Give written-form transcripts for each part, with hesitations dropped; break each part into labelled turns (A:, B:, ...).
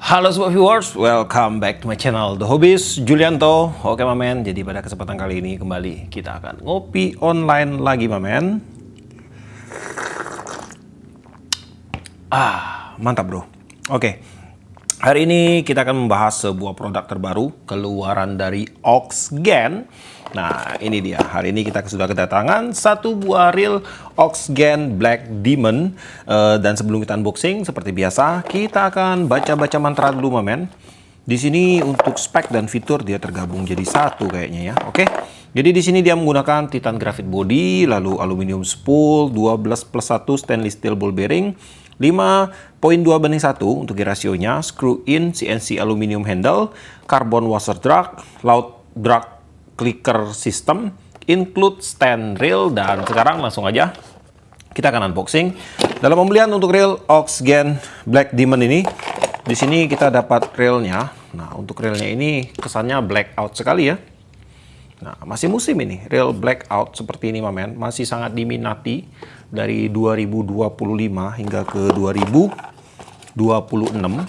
A: Halo sobat viewers, welcome back to my channel The Hobbies Julianto. Oke mamen, jadi pada kesempatan kali ini kembali kita akan ngopi online lagi mamen. Mantap bro. Oke, hari ini kita akan membahas sebuah produk terbaru keluaran dari Oxgen. Nah ini dia, hari ini kita sudah kedatangan satu buah reel Oxgen Black Demon. Dan sebelum kita unboxing, seperti biasa kita akan baca-baca mantra dulu mamen. Di sini untuk spek dan fitur dia tergabung jadi satu kayaknya ya. Oke, jadi di sini dia menggunakan Titan Graphite Body, lalu aluminium spool 12+1 stainless steel ball bearing, 5.2:1 untuk rasionya, screw in CNC aluminium handle, carbon washer drag, loud drag clicker system, include stand rail, dan sekarang langsung aja kita akan unboxing. Dalam pembelian untuk reel Oxgen Black Demon ini, di sini kita dapat railnya. Nah, untuk railnya ini kesannya blackout sekali ya. Nah, masih musim ini, reel blackout seperti ini mamen, masih sangat diminati dari 2025 hingga ke 2026.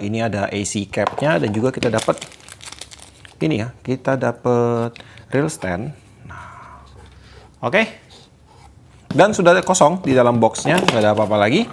A: Ini ada AC cap-nya dan juga kita dapat ini ya, kita dapat reel stand. Nah, oke. Dan sudah kosong di dalam boxnya, nggak ada apa-apa lagi.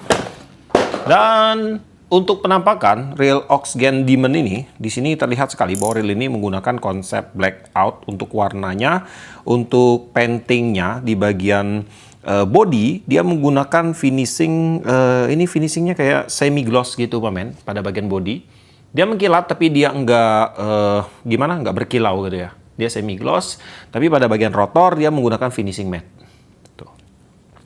A: Dan untuk penampakan reel Oxgen Demon ini, di sini terlihat sekali bahwa reel ini menggunakan konsep blackout untuk warnanya. Untuk paintingnya di bagian body, dia menggunakan finishing, ini finishingnya kayak semi gloss gitu pamen pada bagian body. Dia mengkilat tapi dia nggak berkilau gitu ya. Dia semi gloss, tapi pada bagian rotor dia menggunakan finishing matte. Tuh.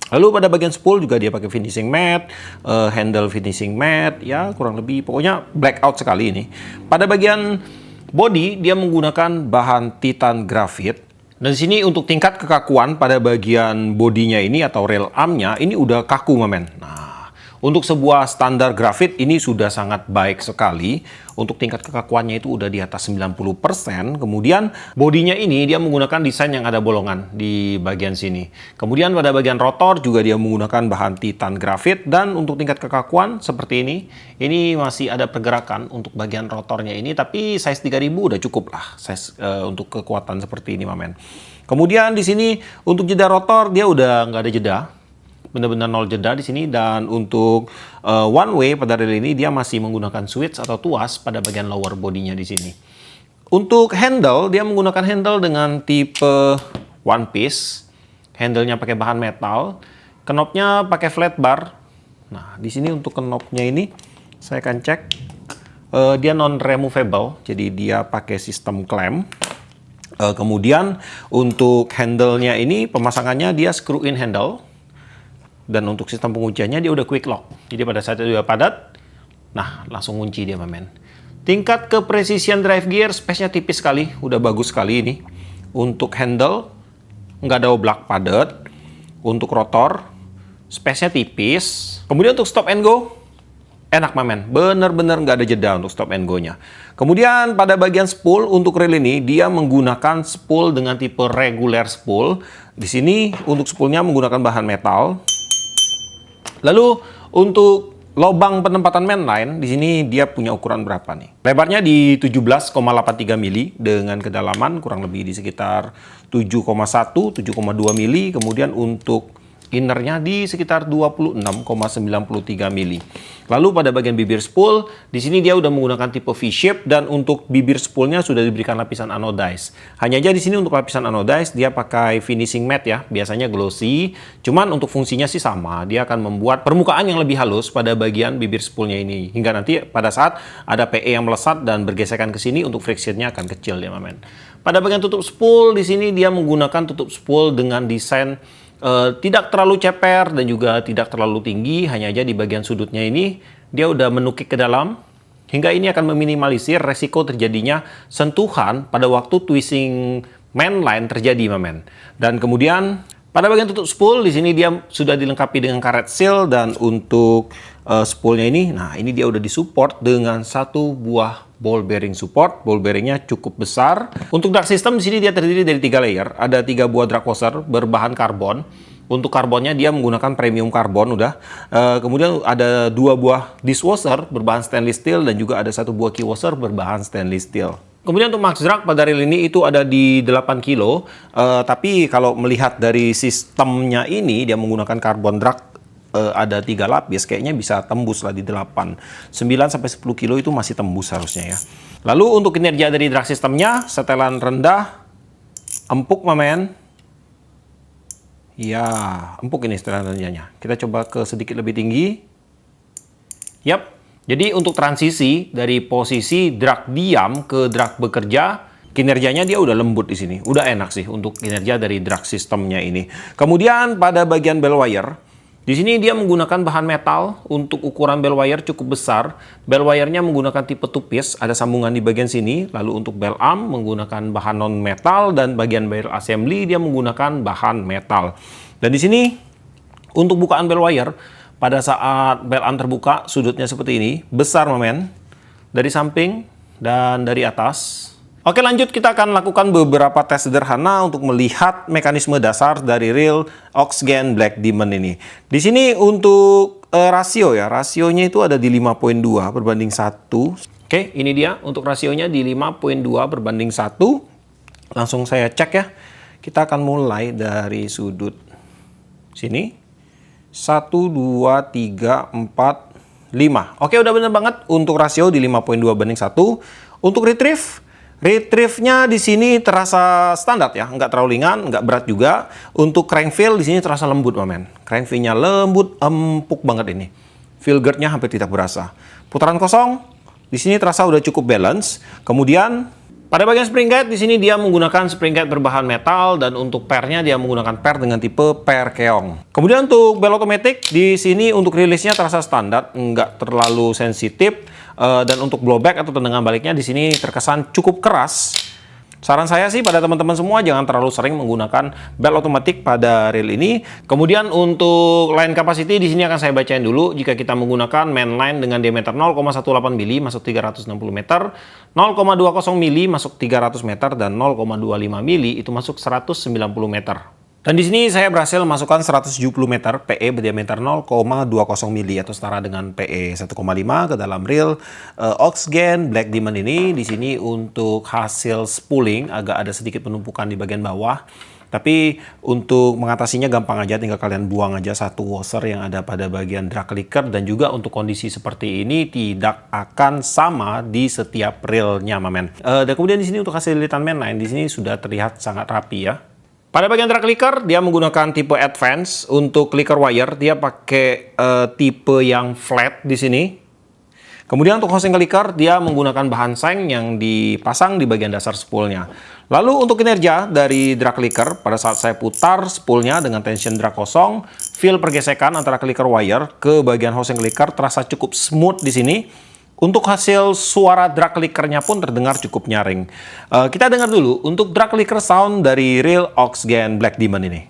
A: Lalu pada bagian spool juga dia pakai finishing matte, handle finishing matte, ya kurang lebih pokoknya blackout sekali ini. Pada bagian body dia menggunakan bahan Titan Graphite. Dan di sini untuk tingkat kekakuan pada bagian bodinya ini atau rail armnya ini udah kaku mamen. Nah, untuk sebuah standar grafit ini sudah sangat baik sekali. Untuk tingkat kekakuannya itu udah di atas 90%. Kemudian bodinya ini dia menggunakan desain yang ada bolongan di bagian sini. Kemudian pada bagian rotor juga dia menggunakan bahan Titan Graphite. Dan untuk tingkat kekakuan seperti ini masih ada pergerakan untuk bagian rotornya ini. Tapi size 3000 udah cukup lah size untuk kekuatan seperti ini mamen. Kemudian di sini untuk jeda rotor dia udah nggak ada jeda. Benar-benar nol jeda di sini. Dan untuk one way pada reel ini dia masih menggunakan switch atau tuas pada bagian lower bodinya di sini. Untuk handle dia menggunakan handle dengan tipe one piece. Handlenya pakai bahan metal. Knopnya pakai flat bar. Nah, di sini untuk knopnya ini saya akan cek. Dia non removable, jadi dia pakai sistem clamp. Kemudian untuk handle-nya ini pemasangannya dia screw in handle. Dan untuk sistem pengunciannya dia udah quick lock. Jadi pada saat itu udah padat, nah langsung kunci dia mamen. Tingkat kepresisian drive gear, space-nya tipis sekali, udah bagus sekali ini. Untuk handle, nggak ada oblak padat. Untuk rotor, space-nya tipis. Kemudian untuk stop and go, enak mamen, bener-bener nggak ada jeda untuk stop and go-nya. Kemudian pada bagian spool untuk reel ini dia menggunakan spool dengan tipe regular spool. Di sini untuk spoolnya menggunakan bahan metal. Lalu untuk lubang penempatan mainline di sini dia punya ukuran berapa nih? Lebarnya di 17,83 mili dengan kedalaman kurang lebih di sekitar 7,1, 7,2 mili. Kemudian untuk innernya di sekitar 26,93 mili. Lalu pada bagian bibir spool, di sini dia udah menggunakan tipe V-shape dan untuk bibir spoolnya sudah diberikan lapisan anodize. Hanya aja di sini untuk lapisan anodize dia pakai finishing matte ya, biasanya glossy. Cuman untuk fungsinya sih sama, dia akan membuat permukaan yang lebih halus pada bagian bibir spoolnya ini. Hingga nanti pada saat ada PE yang melesat dan bergesekan ke sini untuk frictionnya akan kecil ya mamen. Pada bagian tutup spool di sini dia menggunakan tutup spool dengan desain tidak terlalu ceper dan juga tidak terlalu tinggi, hanya aja di bagian sudutnya ini dia udah menukik ke dalam hingga ini akan meminimalisir resiko terjadinya sentuhan pada waktu twisting mainline terjadi mamen. Dan kemudian pada bagian tutup spool di sini dia sudah dilengkapi dengan karet seal. Dan untuk spoolnya ini, nah ini dia udah disupport dengan satu buah ball bearing support. Ball bearingnya cukup besar. Untuk drag system di sini dia terdiri dari 3 layer. Ada 3 buah drag washer berbahan karbon. Untuk karbonnya dia menggunakan premium karbon udah. Kemudian ada 2 buah dishwasher berbahan stainless steel dan juga ada 1 buah key washer berbahan stainless steel. Kemudian untuk max drag pada reel ini itu ada di 8 kilo. Tapi kalau melihat dari sistemnya ini dia menggunakan karbon drag ada 3 lapis, kayaknya bisa tembus lah di 8. 9 sampai 10 kilo itu masih tembus harusnya ya. Lalu untuk kinerja dari drag sistemnya, setelan rendah, empuk mamen. Ya, empuk ini setelan rendahnya. Kita coba ke sedikit lebih tinggi. Yap. Jadi untuk transisi dari posisi drag diam ke drag bekerja, kinerjanya dia udah lembut di sini. Udah enak sih untuk kinerja dari drag sistemnya ini. Kemudian pada bagian bell wire, di sini dia menggunakan bahan metal. Untuk ukuran bell wire cukup besar. Bell wire-nya menggunakan tipe two-piece, ada sambungan di bagian sini. Lalu untuk bell arm menggunakan bahan non-metal, dan bagian bell assembly dia menggunakan bahan metal. Dan di sini untuk bukaan bell wire, pada saat bell arm terbuka, sudutnya seperti ini, besar momen, dari samping dan dari atas. Oke, lanjut kita akan lakukan beberapa tes sederhana untuk melihat mekanisme dasar dari reel Oxgen Black Diamond ini. Di sini untuk rasio ya, rasionya itu ada di 5.2 berbanding 1. Oke, ini dia untuk rasionya di 5.2 berbanding 1. Langsung saya cek ya. Kita akan mulai dari sudut sini. 1, 2, 3, 4, 5. Oke, udah bener banget untuk rasio di 5.2 banding 1. Untuk retrieve-nya di sini terasa standar ya, nggak terlalu ringan, nggak berat juga. Untuk crank feel di sini terasa lembut, men. Crank feel-nya lembut, empuk banget ini. Feel guard-nya hampir tidak berasa. Putaran kosong di sini terasa udah cukup balance. Kemudian pada bagian spring guide di sini dia menggunakan spring guide berbahan metal, dan untuk pair-nya dia menggunakan pair dengan tipe pair keong. Kemudian untuk bell automatic di sini untuk rilisnya terasa standar, nggak terlalu sensitif. Dan untuk blowback atau tendangan baliknya di sini terkesan cukup keras. Saran saya sih pada teman-teman semua jangan terlalu sering menggunakan bell automatic pada reel ini. Kemudian untuk line capacity di sini akan saya bacain dulu. Jika kita menggunakan main line dengan diameter 0,18 mili masuk 360 meter, 0,20 mili masuk 300 meter, dan 0,25 mili itu masuk 190 meter. Dan di sini saya berhasil masukkan 170 meter PE berdiameter 0,20 mili atau setara dengan PE 1,5 ke dalam reel Oxgen Black Diamond ini. Di sini untuk hasil spooling agak ada sedikit penumpukan di bagian bawah. Tapi untuk mengatasinya gampang aja, tinggal kalian buang aja satu washer yang ada pada bagian drag clicker, dan juga untuk kondisi seperti ini tidak akan sama di setiap reelnya, mamen. Dan kemudian di sini untuk hasil lilitan mainline di sini sudah terlihat sangat rapi ya. Pada bagian drag clicker dia menggunakan tipe advance. Untuk clicker wire dia pakai tipe yang flat di sini. Kemudian untuk housing clicker dia menggunakan bahan seng yang dipasang di bagian dasar spoolnya. Lalu untuk kinerja dari drag clicker, pada saat saya putar spoolnya dengan tension drag kosong, feel pergesekan antara clicker wire ke bagian housing clicker terasa cukup smooth di sini. Untuk hasil suara drag clickernya pun terdengar cukup nyaring. Kita dengar dulu untuk drag clicker sound dari reel Oxgen Black Diamond ini.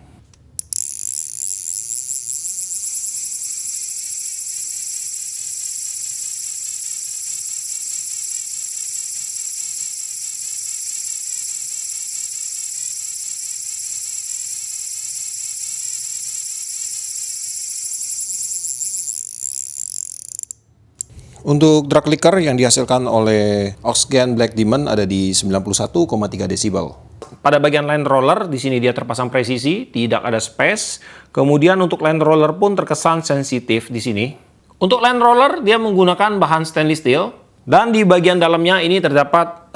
A: Untuk drag clicker yang dihasilkan oleh Oxgen Black Diamond ada di 91,3 desibel. Pada bagian line roller di sini dia terpasang presisi, tidak ada space. Kemudian untuk line roller pun terkesan sensitif di sini. Untuk line roller dia menggunakan bahan stainless steel, dan di bagian dalamnya ini terdapat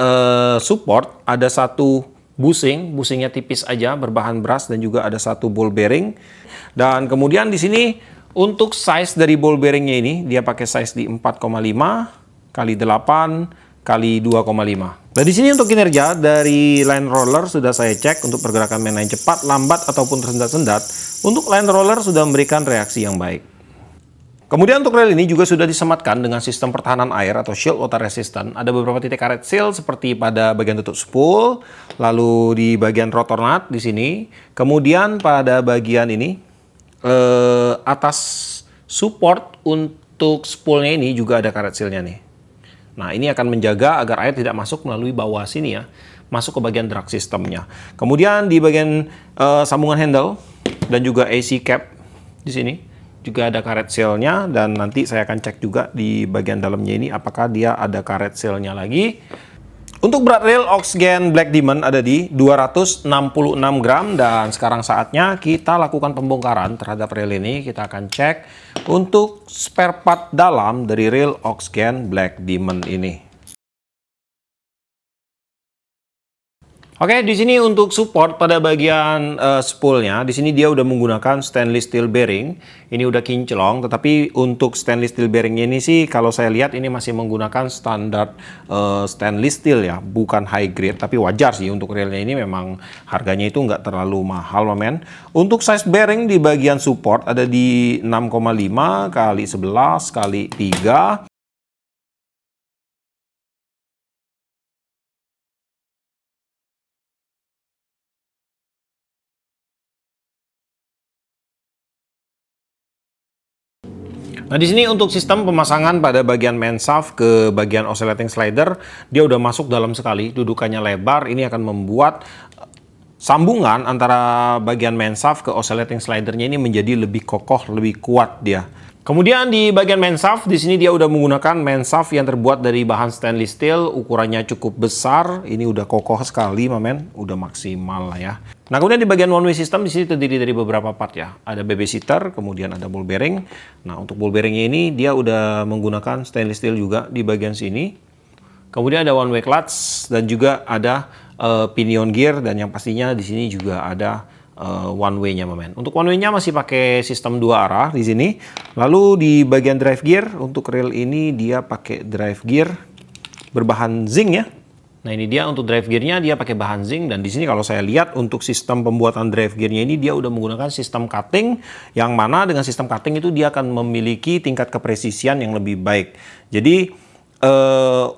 A: support, ada satu busingnya tipis aja berbahan brass, dan juga ada satu ball bearing. Dan kemudian di sini untuk size dari ball bearingnya ini, dia pakai size di 4,5 kali 8 kali 2,5. Dan di sini untuk kinerja dari line roller sudah saya cek untuk pergerakan mainline cepat, lambat, ataupun tersendat-sendat. Untuk line roller sudah memberikan reaksi yang baik. Kemudian untuk reel ini juga sudah disematkan dengan sistem pertahanan air atau shield water resistant. Ada beberapa titik karet seal seperti pada bagian tutup spool, lalu di bagian rotor nut di sini. Kemudian pada bagian ini, atas support untuk spoolnya ini juga ada karet sealnya nih. Nah, ini akan menjaga agar air tidak masuk melalui bawah sini ya, masuk ke bagian drag sistemnya. Kemudian di bagian sambungan handle dan juga AC cap di sini. Juga ada karet sealnya, dan nanti saya akan cek juga di bagian dalamnya ini apakah dia ada karet sealnya lagi. Untuk berat reel Oxgen Black Diamond ada di 266 gram, dan sekarang saatnya kita lakukan pembongkaran terhadap reel ini. Kita akan cek untuk spare part dalam dari reel Oxgen Black Diamond ini. Oke, di sini untuk support pada bagian spoolnya, di sini dia udah menggunakan stainless steel bearing. Ini udah kinclong, tetapi untuk stainless steel bearingnya ini sih, kalau saya lihat ini masih menggunakan standar stainless steel ya, bukan high grade. Tapi wajar sih untuk reelnya ini memang harganya itu nggak terlalu mahal, men. Untuk size bearing di bagian support ada di 6,5 kali 11 kali 3. Nah, di sini untuk sistem pemasangan pada bagian main shaft ke bagian oscillating slider, dia udah masuk dalam sekali, dudukannya lebar. Ini akan membuat sambungan antara bagian main shaft ke oscillating slidernya ini menjadi lebih kokoh, lebih kuat dia. Kemudian di bagian main shaft, di sini dia udah menggunakan main shaft yang terbuat dari bahan stainless steel, ukurannya cukup besar. Ini udah kokoh sekali, men, udah maksimal lah ya. Nah, kemudian di bagian one way system di sini terdiri dari beberapa part ya. Ada babysitter, kemudian ada ball bearing. Nah, untuk ball bearingnya ini dia udah menggunakan stainless steel juga di bagian sini. Kemudian ada one way clutch dan juga ada pinion gear, dan yang pastinya di sini juga ada one way-nya, men. Untuk one way-nya masih pakai sistem 2 arah di sini. Lalu di bagian drive gear untuk reel ini dia pakai drive gear berbahan zinc ya. Nah, ini dia untuk drive gear-nya dia pakai bahan zinc, dan di sini kalau saya lihat untuk sistem pembuatan drive gear-nya ini dia udah menggunakan sistem cutting, yang mana dengan sistem cutting itu dia akan memiliki tingkat kepresisian yang lebih baik. Jadi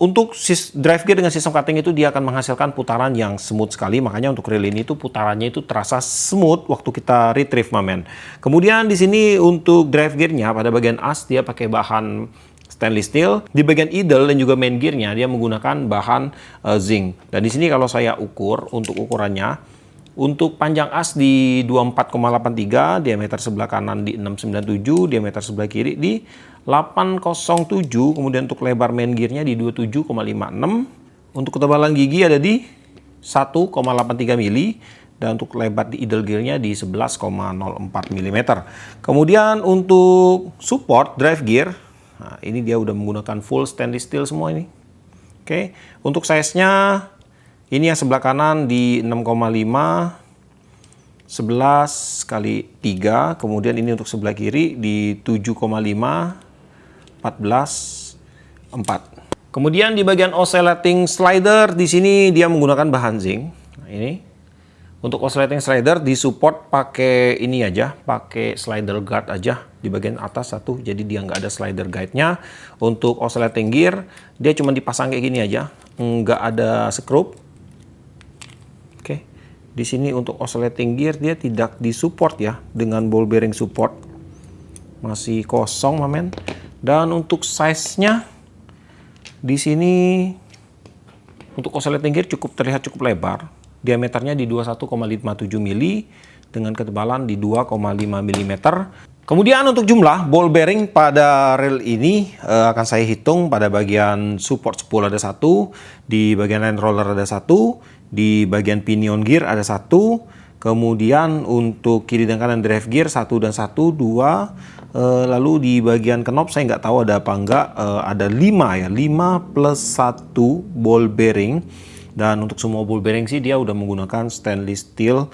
A: untuk drive gear dengan sistem cutting itu dia akan menghasilkan putaran yang smooth sekali, makanya untuk reel ini itu putarannya itu terasa smooth waktu kita retrieve, men. Kemudian di sini untuk drive gear-nya pada bagian as dia pakai bahan stainless steel. Di bagian idle dan juga main gear-nya dia menggunakan bahan zinc. Dan di sini kalau saya ukur untuk ukurannya, untuk panjang as di 24,83, diameter sebelah kanan di 697, diameter sebelah kiri di 807, kemudian untuk lebar main gear-nya di 27,56. Untuk ketebalan gigi ada di 1,83 mili, dan untuk lebar di idle gear-nya di 11,04 mm. Kemudian untuk support drive gear, nah ini dia udah menggunakan full stainless steel semua ini. Oke, untuk size-nya ini yang sebelah kanan di 6,5 11 kali 3, kemudian ini untuk sebelah kiri di 7,5 14 4. Kemudian di bagian oscillating slider di sini dia menggunakan bahan zinc. Nah, ini untuk oscillating slider disupport pakai ini aja, pakai slider guard aja di bagian atas satu, jadi dia nggak ada slider guide-nya. Untuk oscillating gear dia cuma dipasang kayak gini aja, nggak ada skrup. Oke, di sini untuk oscillating gear dia tidak disupport ya dengan ball bearing support, masih kosong, men. Dan untuk size-nya di sini untuk oscillating gear terlihat cukup lebar. Diameternya di 21,57 mili dengan ketebalan di 2,5 mm. Kemudian untuk jumlah ball bearing pada reel ini akan saya hitung. Pada bagian support spool ada 1, di bagian line roller ada 1, di bagian pinion gear ada 1, kemudian untuk kiri dan kanan drive gear 1 dan 1, 2. Lalu di bagian knob saya nggak tahu ada apa enggak, ada 5 ya, 5 plus 1 ball bearing. Dan untuk semua ball bearing sih dia udah menggunakan stainless steel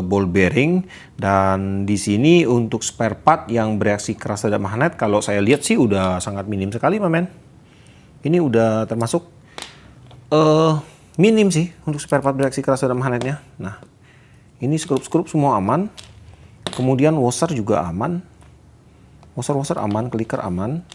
A: ball bearing. Dan di sini untuk spare part yang bereaksi keras terhadap magnet, kalau saya lihat sih udah sangat minim sekali, men. Ini udah termasuk minim sih untuk spare part bereaksi keras terhadap magnetnya. Nah, ini skrup-skrup semua aman. Kemudian washer juga aman. Washer aman, clicker aman.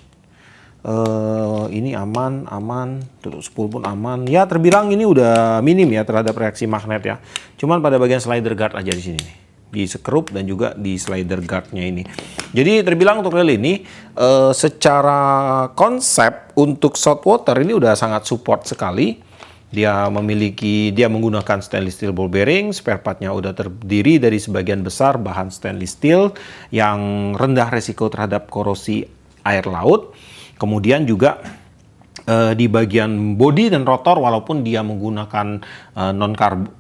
A: Ini aman, tutup spool pun aman. Ya, terbilang ini udah minim ya terhadap reaksi magnet ya. Cuman pada bagian slider guard aja di sini nih, di skrup dan juga di slider guardnya ini. Jadi terbilang untuk reel ini secara konsep untuk saltwater ini udah sangat support sekali. Dia menggunakan stainless steel ball bearing, spare partnya udah terdiri dari sebagian besar bahan stainless steel yang rendah resiko terhadap korosi air laut. Kemudian juga di bagian bodi dan rotor, walaupun dia menggunakan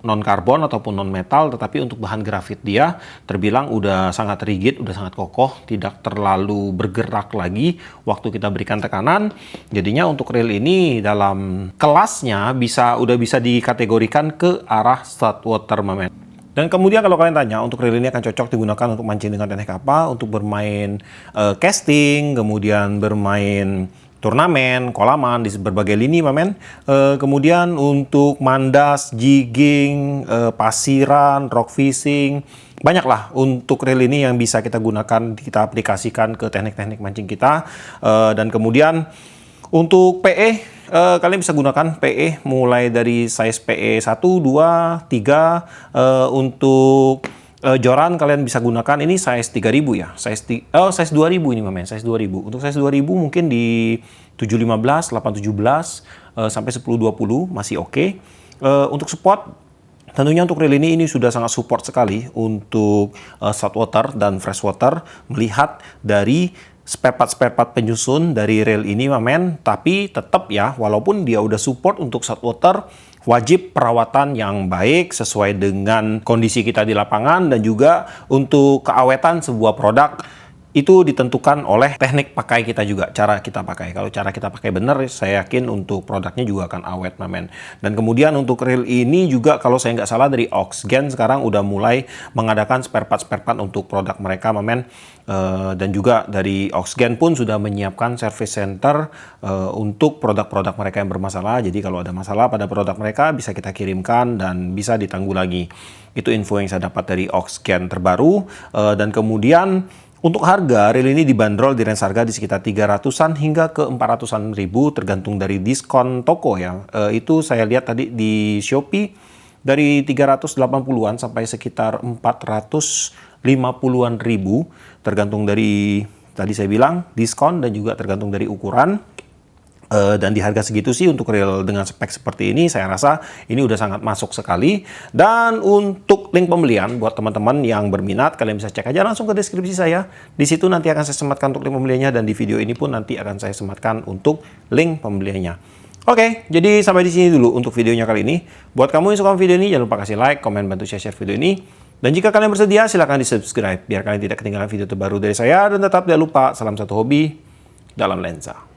A: non-karbon ataupun non-metal, tetapi untuk bahan grafit dia terbilang udah sangat rigid, udah sangat kokoh, tidak terlalu bergerak lagi waktu kita berikan tekanan. Jadinya untuk reel ini dalam kelasnya udah bisa dikategorikan ke arah saltwater Mamen. Dan kemudian kalau kalian tanya, untuk reel ini akan cocok digunakan untuk mancing dengan teknik apa? Untuk bermain casting, kemudian bermain turnamen, kolaman di berbagai lini, Mamen. Kemudian untuk mandas, jigging, pasiran, rock fishing, banyaklah untuk reel ini yang bisa kita gunakan, kita aplikasikan ke teknik-teknik mancing kita. Dan kemudian untuk PE, kalian bisa gunakan PE mulai dari size PE 1, 2, 3. Untuk joran kalian bisa gunakan ini size 3000 ya. Size 2000 ini Mamen, size 2000. Untuk size 2000 mungkin di 715, 817 sampai 1020 masih oke. Untuk spot tentunya untuk reel ini sudah sangat support sekali untuk saltwater dan freshwater, melihat dari spare part penyusun dari reel ini Mamen. Tapi tetap ya, walaupun dia udah support untuk saltwater, wajib perawatan yang baik sesuai dengan kondisi kita di lapangan, dan juga untuk keawetan sebuah produk itu ditentukan oleh teknik pakai kita juga, cara kita pakai. Kalau cara kita pakai benar, saya yakin untuk produknya juga akan awet, Mamen. Dan kemudian untuk reel ini juga, kalau saya nggak salah, dari Oxgen sekarang udah mulai mengadakan spare part untuk produk mereka, Mamen. Dan juga dari Oxgen pun sudah menyiapkan service center untuk produk-produk mereka yang bermasalah. Jadi kalau ada masalah pada produk mereka, bisa kita kirimkan dan bisa ditanggulangi. Itu info yang saya dapat dari Oxgen terbaru. Dan kemudian untuk harga, reel ini dibanderol di range harga di sekitar 300-an hingga ke 400-an ribu, tergantung dari diskon toko ya. Itu saya lihat tadi di Shopee dari 380-an sampai sekitar 450-an ribu, tergantung dari, tadi saya bilang, diskon dan juga tergantung dari ukuran. Dan di harga segitu sih untuk reel dengan spek seperti ini, saya rasa ini udah sangat masuk sekali. Dan untuk link pembelian buat teman-teman yang berminat, kalian bisa cek aja langsung ke deskripsi saya. Di situ nanti akan saya sematkan untuk link pembeliannya, dan di video ini pun nanti akan saya sematkan untuk link pembeliannya. Oke, jadi sampai di sini dulu untuk videonya kali ini. Buat kamu yang suka video ini, jangan lupa kasih like, komen, bantu share video ini. Dan jika kalian bersedia, silahkan di subscribe biar kalian tidak ketinggalan video terbaru dari saya. Dan tetap jangan lupa, salam satu hobi dalam lensa.